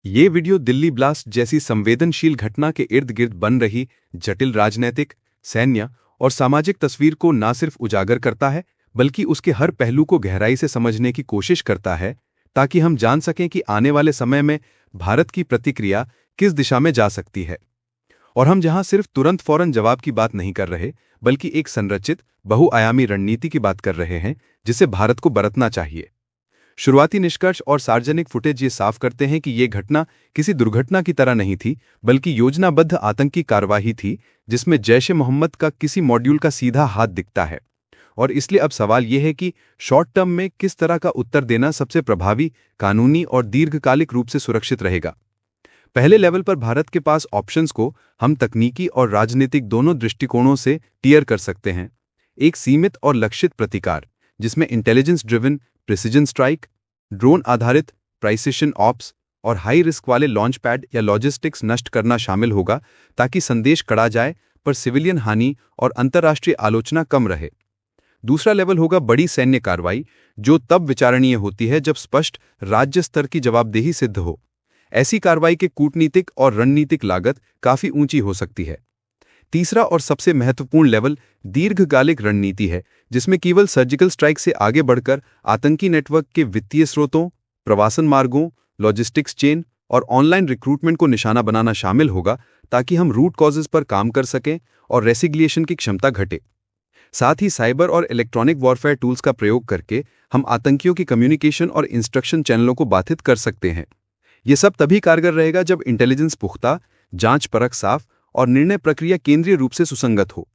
ये video Delhi blast जैसी संवेदनशील घटना के इर्द गिर्द बन रही जटिल राजनैतिक, सैन्य और सामाजिक तस्वीर को न सिर्फ उजागर करता है, बल्कि उसके हर पहलू को गहराई से समझने की कोशिश करता है, ताकि हम जान सकें कि आने वाले समय में भारत की प्रतिक्रिया किस दिशा में जा सकती है। और हम जहां सिर्फ तुरंत फौरन जवाब की बात नहीं कर रहे, बल्कि एक संरचित, बहुआयामी रणनीति की बात कर रहे हैं, जिसे भारत को बरतना चाहिए। शुरुआती निष्कर्ष और सार्वजनिक फुटेज ये साफ करते हैं कि ये घटना किसी दुर्घटना की तरह नहीं थी, बल्कि योजनाबद्ध आतंकी कार्यवाही थी, जिसमें जैश ए मोहम्मद का किसी मॉड्यूल का सीधा हाथ दिखता है। और इसलिए अब सवाल यह है कि शॉर्ट टर्म में किस तरह का उत्तर देना सबसे प्रभावी, कानूनी और दीर्घकालिक रूप से सुरक्षित रहेगा। पहले लेवल पर भारत के पास ऑप्शंस को हम तकनीकी और राजनीतिक दोनों दृष्टिकोणों से टियर कर सकते हैं। एक सीमित और लक्षित प्रतिकार, जिसमें intelligence driven precision strike, drone आधारित प्राइसिशन ऑप्स और हाई रिस्क वाले लॉन्च पैड या लॉजिस्टिक्स नष्ट करना शामिल होगा, ताकि संदेश कड़ा जाए पर सिविलियन हानि और अंतर्राष्ट्रीय आलोचना कम रहे। दूसरा लेवल होगा बड़ी सैन्य कार्रवाई, जो तब विचारणीय होती है जब स्पष्ट राज्य स्तर की जवाबदेही सिद्ध हो। ऐसी कार्रवाई के कूटनीतिक और रणनीतिक लागत काफी ऊंची हो सकती है। तीसरा और सबसे महत्वपूर्ण लेवल दीर्घकालिक रणनीति है, जिसमें केवल सर्जिकल स्ट्राइक से आगे बढ़कर आतंकी नेटवर्क के वित्तीय स्रोतों, प्रवासन मार्गों, लॉजिस्टिक्स चेन और ऑनलाइन रिक्रूटमेंट को निशाना बनाना शामिल होगा, ताकि हम रूट कॉजेज पर काम कर सकें और रेसिग्लिएशन की क्षमता घटे। साथ ही साइबर और इलेक्ट्रॉनिक वॉरफेयर टूल्स का प्रयोग करके हम आतंकियों की कम्युनिकेशन और इंस्ट्रक्शन चैनलों को बाधित कर सकते हैं। यह सब तभी कारगर रहेगा जब इंटेलिजेंस पुख्ता, जांच परख साफ और निर्णय प्रक्रिया केंद्रीय रूप से सुसंगत हो।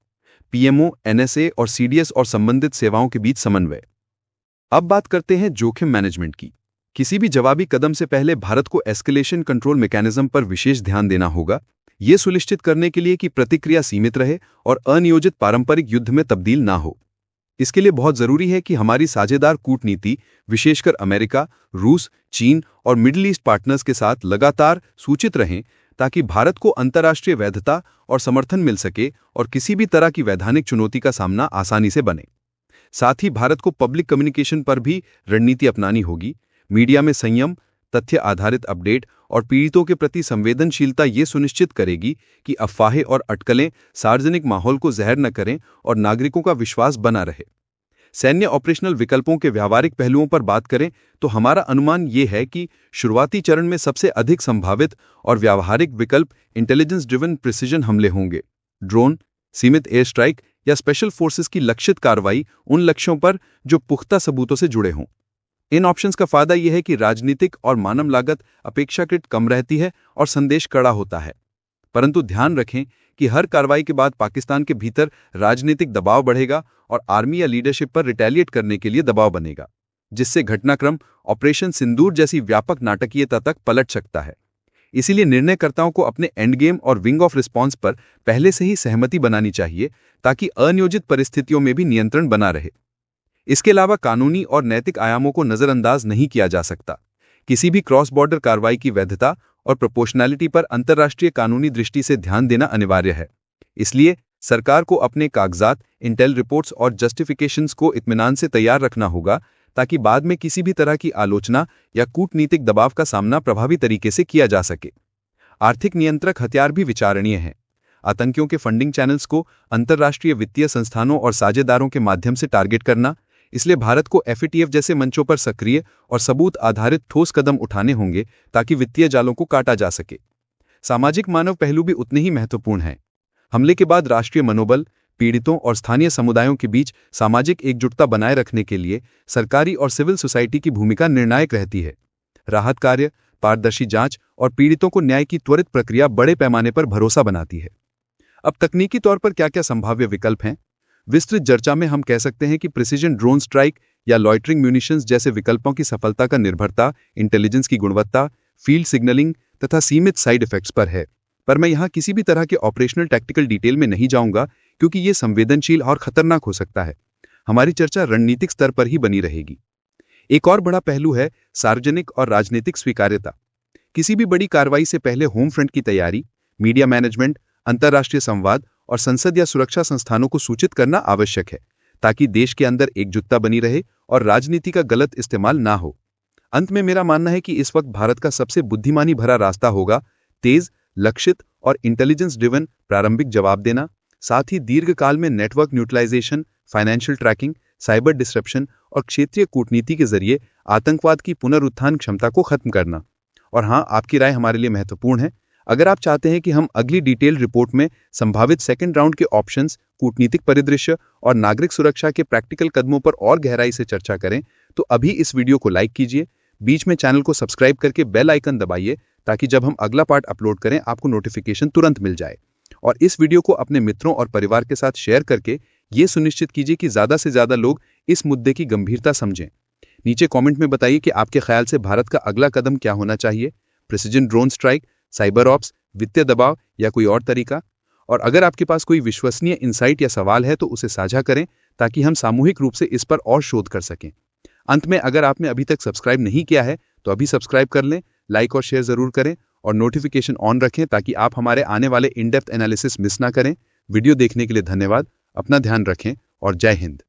पीएमओ, एनएसए और सीडीएस और संबंधित सेवाओं के बीच समन्वय। अब बात करते हैं जोखिम मैनेजमेंट की। किसी भी जवाबी कदम से पहले भारत को एस्केलेशन कंट्रोल मैकेनिज्म पर विशेष ध्यान देना होगा, यह सुनिश्चित करने के लिए कि प्रतिक्रिया सीमित रहे और अनियोजित पारंपरिक युद्ध में तब्दील ना हो। इसके लिए बहुत जरूरी है कि हमारी साझेदार कूटनीति, विशेषकर अमेरिका, रूस, चीन और मिडिल ईस्ट पार्टनर्स के साथ लगातार सूचित रहें, ताकि भारत को अंतर्राष्ट्रीय वैधता और समर्थन मिल सके और किसी भी तरह की वैधानिक चुनौती का सामना आसानी से बने। साथ ही भारत को पब्लिक कम्युनिकेशन पर भी रणनीति अपनानी होगी। मीडिया में संयम, तथ्य आधारित अपडेट और पीड़ितों के प्रति संवेदनशीलता ये सुनिश्चित करेगी कि अफवाहें और अटकलें सार्वजनिक माहौल को जहर न करें और नागरिकों का विश्वास बना रहे। सैन्य ऑपरेशनल विकल्पों के व्यावहारिक पहलुओं पर बात करें तो हमारा अनुमान ये है कि शुरुआती चरण में सबसे अधिक संभावित और व्यावहारिक विकल्प इंटेलिजेंस ड्रिवन प्रिसिजन हमले होंगे। ड्रोन, सीमित एयर स्ट्राइक या स्पेशल फोर्सेस की लक्षित कार्रवाई उन लक्ष्यों पर जो पुख्ता सबूतों से जुड़े हों। इन ऑप्शंस का फायदा यह है कि राजनीतिक और मानव लागत अपेक्षाकृत कम रहती है और संदेश कड़ा होता है। परंतु ध्यान रखें कि हर कार्रवाई के बाद पाकिस्तान के भीतर राजनीतिक दबाव बढ़ेगा और आर्मी या लीडरशिप पर रिटेलिएट करने के लिए दबाव बनेगा, जिससे घटनाक्रम ऑपरेशन सिंदूर जैसी व्यापक नाटकीयता तक पलट सकता है। इसीलिए निर्णयकर्ताओं को अपने एंड गेम और विंग ऑफ रिस्पॉन्स पर पहले से ही सहमति बनानी चाहिए, ताकि अनियोजित परिस्थितियों में भी नियंत्रण बना रहे। इसके अलावा कानूनी और नैतिक आयामों को नजरअंदाज नहीं किया जा सकता। किसी भी क्रॉस बॉर्डर कार्रवाई की वैधता और प्रोपोर्शनैलिटी पर अंतर्राष्ट्रीय कानूनी दृष्टि से ध्यान देना अनिवार्य है। इसलिए सरकार को अपने कागजात, इंटेल रिपोर्ट्स और जस्टिफिकेशंस को इत्मीनान से तैयार रखना होगा, ताकि बाद में किसी भी तरह की आलोचना या कूटनीतिक दबाव का सामना प्रभावी तरीके से किया जा सके। आर्थिक नियंत्रक हथियार भी विचारणीय हैं। आतंकियों के फंडिंग चैनल्स को अंतर्राष्ट्रीय वित्तीय संस्थानों और साझेदारों के माध्यम से टारगेट करना, इसलिए भारत को एफएटीएफ जैसे मंचों पर सक्रिय और सबूत आधारित ठोस कदम उठाने होंगे, ताकि वित्तीय जालों को काटा जा सके। सामाजिक मानव पहलू भी उतने ही महत्वपूर्ण हैं। हमले के बाद राष्ट्रीय मनोबल, पीड़ितों और स्थानीय समुदायों के बीच सामाजिक एकजुटता बनाए रखने के लिए सरकारी और सिविल सोसाइटी की भूमिका निर्णायक रहती है। राहत कार्य, पारदर्शी जांच और पीड़ितों को न्याय की त्वरित प्रक्रिया बड़े पैमाने पर भरोसा बनाती है। अब तकनीकी तौर पर क्या क्या संभाव्य विकल्प हैं? विस्तृत चर्चा में हम कह सकते हैं कि प्रिसिजन ड्रोन स्ट्राइक या लॉइटरिंग म्यूनिशंस जैसे विकल्पों की सफलता का निर्भरता इंटेलिजेंस की गुणवत्ता, फील्ड सिग्नलिंग तथा सीमित साइड इफेक्ट्स पर है। पर मैं यहाँ किसी भी तरह के ऑपरेशनल टैक्टिकल डिटेल में नहीं जाऊंगा, क्योंकि ये संवेदनशील और खतरनाक हो सकता है। हमारी चर्चा रणनीतिक स्तर पर ही बनी रहेगी। एक और बड़ा पहलू है सार्वजनिक और राजनीतिक स्वीकार्यता। किसी भी बड़ी कार्रवाई से पहले होम फ्रंट की तैयारी, मीडिया मैनेजमेंट, अंतर्राष्ट्रीय संवाद और संसद या सुरक्षा संस्थानों को सूचित करना आवश्यक है, ताकि देश के अंदर एकजुटता बनी रहे और राजनीति का गलत इस्तेमाल ना हो। अंत में मेरा मानना है कि इस वक्त भारत का सबसे बुद्धिमानी भरा रास्ता होगा तेज, लक्षित और इंटेलिजेंस ड्रिवन प्रारंभिक जवाब देना, साथ ही दीर्घकाल में network neutralisation, financial tracking, cyber disruption और क्षेत्रीय कूटनीति के जरिए आतंकवाद की पुनरुत्थान क्षमता को खत्म करना। और हाँ, आपकी राय हमारे लिए महत्वपूर्ण है। अगर आप चाहते हैं कि हम अगली डिटेल रिपोर्ट में संभावित सेकंड राउंड के ऑप्शंस, कूटनीतिक परिदृश्य और नागरिक सुरक्षा के प्रैक्टिकल कदमों पर और गहराई से चर्चा करें, तो अभी इस वीडियो को लाइक कीजिए, बीच में चैनल को सब्सक्राइब करके बेल आइकन दबाइए ताकि जब हम अगला पार्ट अपलोड करें आपको नोटिफिकेशन तुरंत मिल जाए। और इस वीडियो को अपने मित्रों और परिवार के साथ शेयर करके ये सुनिश्चित कीजिए कि ज़्यादा से ज़्यादा लोग इस मुद्दे की गंभीरता समझें। नीचे कमेंट में बताइए कि आपके ख्याल से भारत का अगला कदम क्या होना चाहिए, precision drone strike, cyber ops, वित्तीय दबाव या कोई और तरीका। और अगर आपके पास कोई विश्वसनीय इंसाइट या सवाल है तो उसे साझा करें ताकि हम सामूहिक रूप से इस पर और शोध कर सकें। अंत में, अगर आपने अभी तक सब्सक्राइब नहीं किया है तो अभी सब्सक्राइब कर लें, लाइक और शेयर जरूर करें और नोटिफिकेशन ऑन रखें ताकि आप हमारे आने वाले इन डेप्थ एनालिसिस मिस ना करें। वीडियो देखने के लिए धन्यवाद, अपना ध्यान रखें और जय हिंद।